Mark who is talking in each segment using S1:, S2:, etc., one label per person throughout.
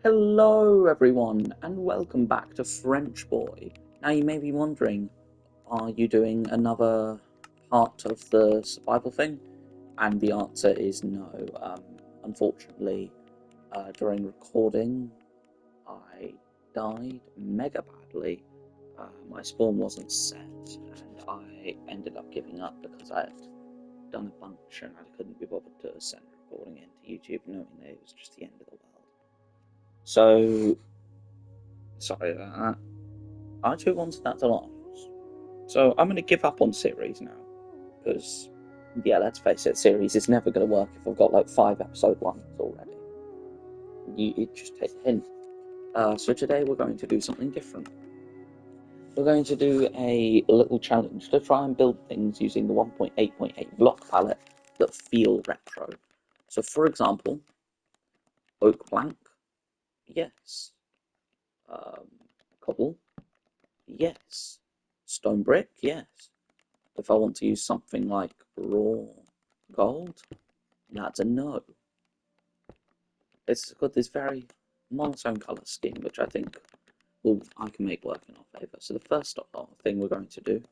S1: Hello everyone and welcome back to French Boy. Now you may be wondering, are you doing another part of the survival thing? And the answer is no. Unfortunately, during recording, I died mega badly. My spawn wasn't set and I ended up giving up because I had done a bunch and I couldn't be bothered to send recording into YouTube knowing that it was just the end of the world. So, sorry about that. I too wanted that to last. So I'm going to give up on series now. Because, yeah, let's face it, series is never going to work if I've got like 5 episode ones already. You just take a hint. So today we're going to do something different. We're going to do a little challenge to try and build things using the 1.8.8 block palette that feel retro. So for example, oak plank, yes. Cobble, yes. Stone brick, yes. If I want to use something like raw gold, that's a no. It's got this very monotone colour scheme, which I think I can make work in our favour. So the first thing we're going to do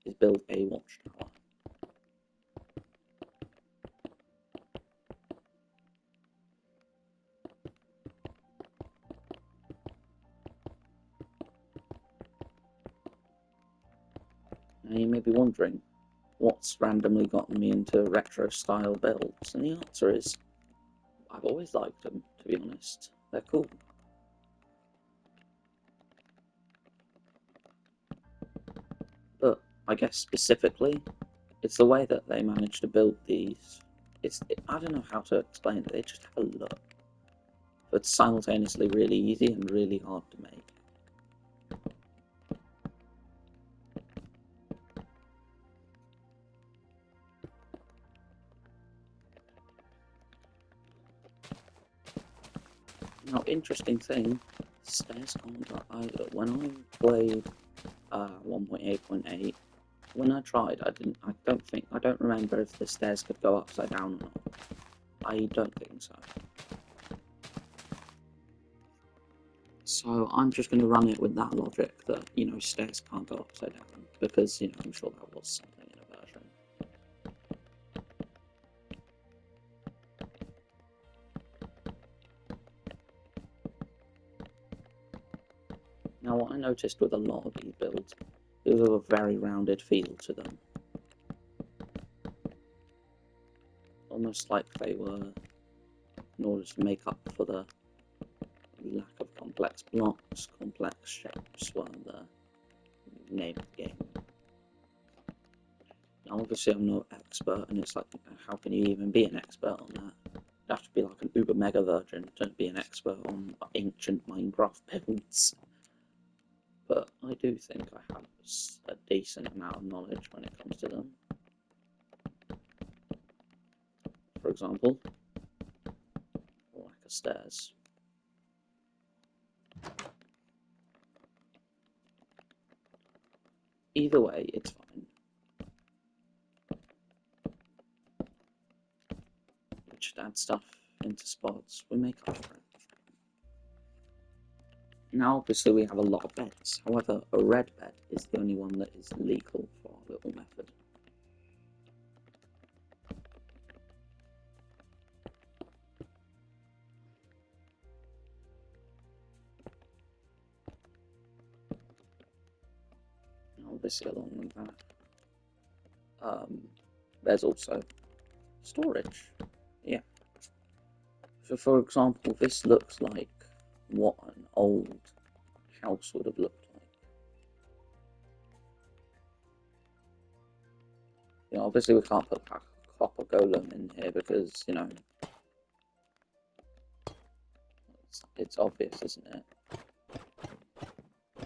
S1: is build a watchtower. Now you may be wondering, what's randomly gotten me into retro style builds? And the answer is, I've always liked them, to be honest. They're cool. But I guess specifically, it's the way that they managed to build these. I don't know how to explain it, they just have a look. But simultaneously really easy and really hard to make. Now, interesting thing, stairs can't go either. When I played 1.8.8, when I tried, I don't remember if the stairs could go upside down or not. I don't think so. So I'm just going to run it with that logic that, stairs can't go upside down, because, I'm sure that was something in a version. Now, what I noticed with a lot of these builds, is have a very rounded feel to them. Almost like they were, in order to make up for the lack of complex blocks, complex shapes were the name of the game. Now, obviously, I'm no expert, and it's like, how can you even be an expert on that? You'd have to be like an uber mega virgin to be an expert on ancient Minecraft builds. But I do think I have a decent amount of knowledge when it comes to them. For example, lack of stairs. Either way, it's fine. We just add stuff into spots, we make up for it. Now, obviously, we have a lot of beds. However, a red bed is the only one that is legal for our little method. Now, obviously, along with that, there's also storage. Yeah. So, for example, this looks like what an old house would have looked like. Obviously we can't put a copper golem in here because, it's obvious, isn't it?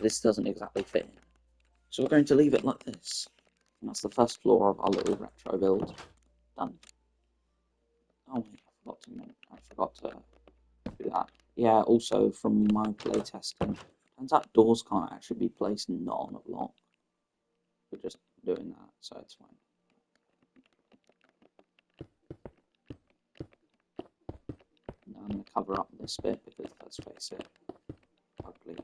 S1: This doesn't exactly fit in. So we're going to leave it like this. And that's the first floor of our little retro build. Done. Oh wait, I forgot to do that. Yeah, also from my playtesting, turns out doors can't actually be placed not on a block. We're just doing that, so it's fine. Now I'm going to cover up this bit because, let's face it, ugly.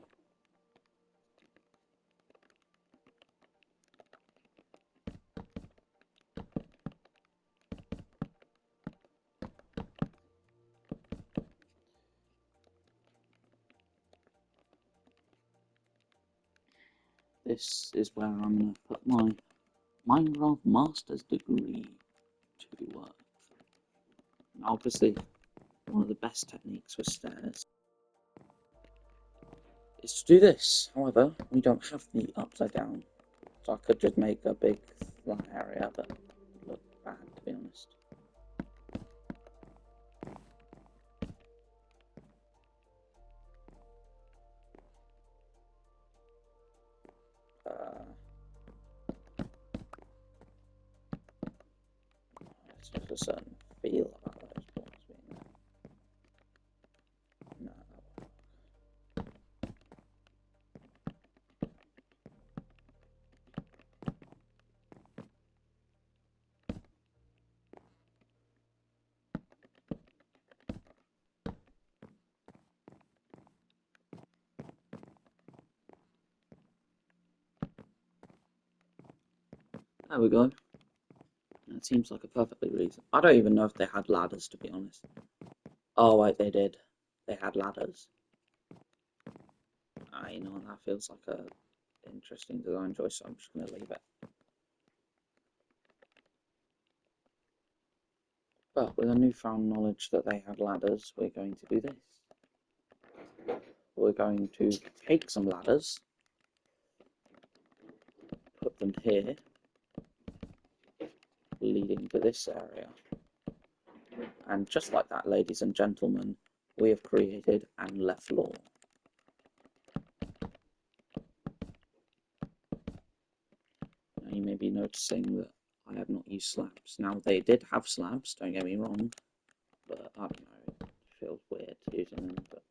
S1: This is where I'm going to put my Minecraft Master's degree to work. Obviously, one of the best techniques for stairs is to do this. However, we don't have the upside down, so I could just make a big flat area, but it would look bad, to be honest. There's a certain feel about those blocks being there. No, there we go. That seems like a perfectly reason. I don't even know if they had ladders, to be honest. Oh wait, they did. They had ladders. You know, that feels like a interesting design choice, so I'm just going to leave it. But with a newfound knowledge that they had ladders, we're going to do this. We're going to take some ladders, put them here, leading to this area. And just like that, ladies and gentlemen, we have created an left floor. Now you may be noticing that I have not used slabs. Now they did have slabs, don't get me wrong, but I don't know, it feels weird using them, but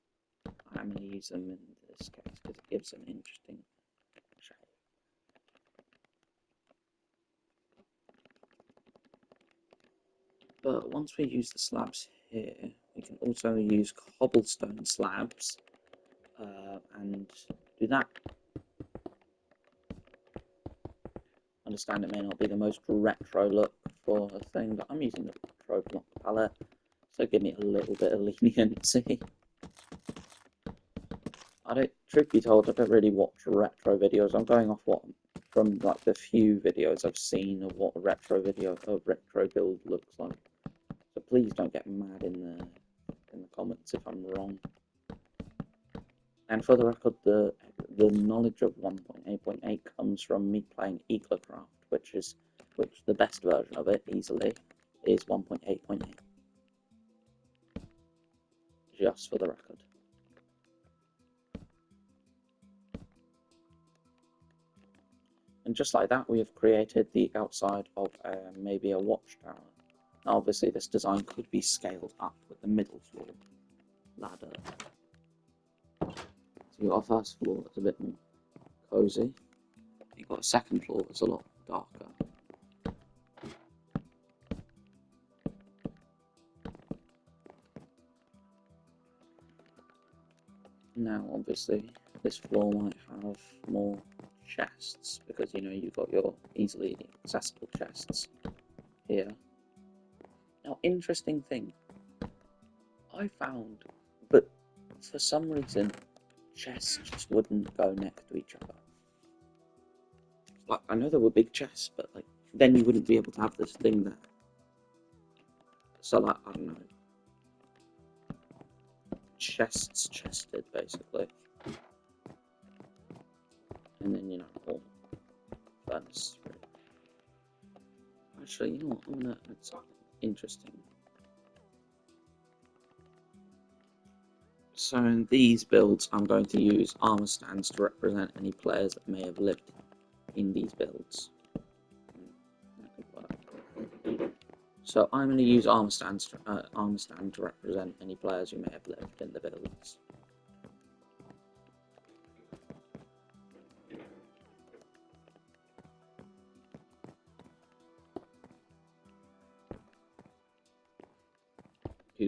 S1: I'm going to use them in this case because it gives an interesting shape. But once we use the slabs here, we can also use cobblestone slabs and do that. Understand it may not be the most retro look for a thing, but I'm using the retro block palette, so give me a little bit of leniency. Truth be told, I don't really watch retro videos. I'm going off from like the few videos I've seen of what a retro build looks like. So please don't get mad in the comments if I'm wrong. And for the record, the knowledge of 1.8.8 comes from me playing Eclocraft, which the best version of it easily is 1.8.8. Just for the record. And just like that, we have created the outside of maybe a watchtower. Now, obviously, this design could be scaled up with the middle floor ladder. So you've got a first floor that's a bit more cozy. You've got a second floor that's a lot darker. Now, obviously, this floor might have more chests because, you know, you've got your easily accessible chests here. Now, interesting thing, I found, but for some reason, chests just wouldn't go next to each other. Like, I know there were big chests, but like then you wouldn't be able to have this thing there. So like, I don't know. Chests chested, basically. And then, you know, all furnace. Actually, you know what, I'm gonna add something interesting. So in these builds, I'm going to use armor stands to represent any players that may have lived in these builds. So I'm going to use armor stand to represent any players who may have lived in the builds.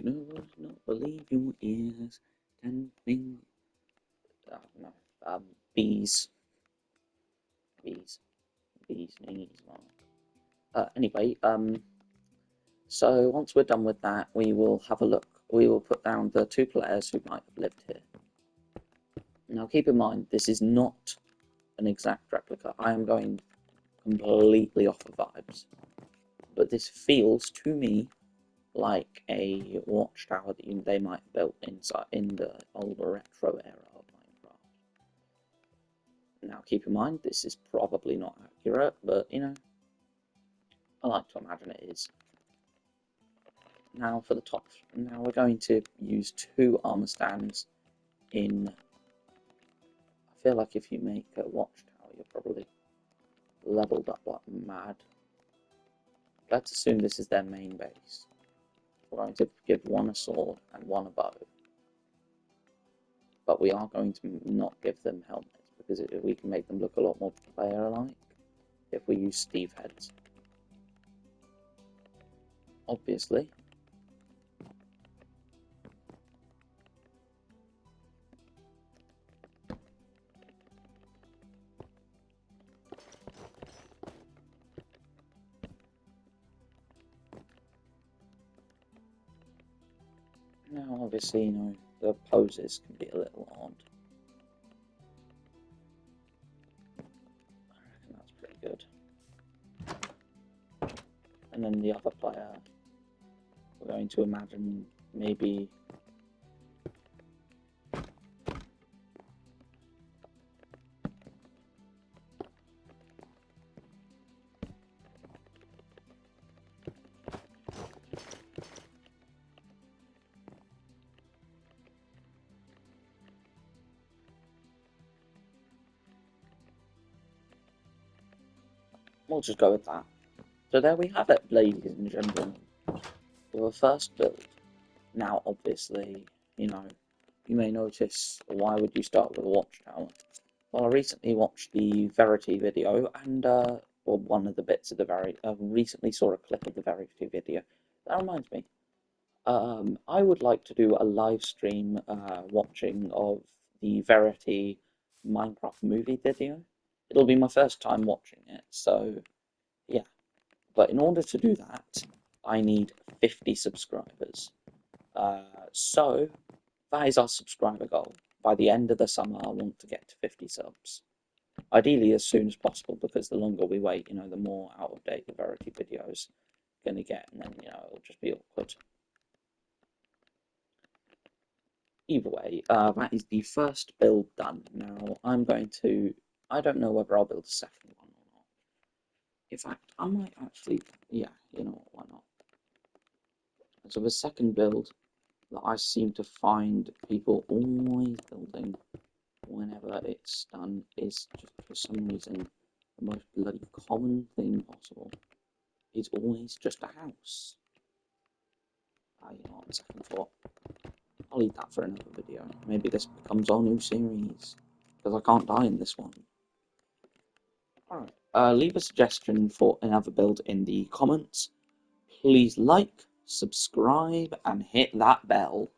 S1: You would not believe your ears. 10 things. No. Bees. Bees. Bees knees. Anyway, so once we're done with that, we will have a look. We will put down the 2 players who might have lived here. Now keep in mind, this is not an exact replica. I am going completely off of vibes. But this feels to me like a watchtower that they might have built in the older retro era of Minecraft. Now keep in mind, this is probably not accurate, but you know, I like to imagine it is. Now for the top, now we're going to use 2 armor stands in. I feel like if you make a watchtower, you're probably leveled up like mad. Let's assume this is their main base. We're going to give 1 a sword and 1 a bow. But we are going to not give them helmets, because we can make them look a lot more player-like if we use Steve heads. Obviously. Now, obviously, you know, the poses can be a little odd. I reckon that's pretty good. And then the other player, we're going to imagine maybe we'll just go with that. So there we have it, ladies and gentlemen. Your first build. Now, obviously, you know, you may notice, why would you start with a watchtower? Well, I recently watched the Verity video, and or one of the bits of the Verity. I recently saw a clip of the Verity video. That reminds me. I would like to do a live stream watching of the Verity Minecraft movie video. It'll be my first time watching it, so yeah. But in order to do that, I need 50 subscribers. So that is our subscriber goal. By the end of the summer, I want to get to 50 subs. Ideally as soon as possible, because the longer we wait, you know, the more out of date the Verity video's gonna get, and then, you know, it'll just be awkward. Either way, that is the first build done. Now, I don't know whether I'll build a second one or not. In fact, I might actually, yeah, you know what, why not? So the second build that I seem to find people always building whenever it's done is, just for some reason, the most bloody common thing possible. It's always just a house. You know, on second thought, I'll leave that for another video. Maybe this becomes our new series, because I can't die in this one. Alright, leave a suggestion for another build in the comments. Please like, subscribe, and hit that bell.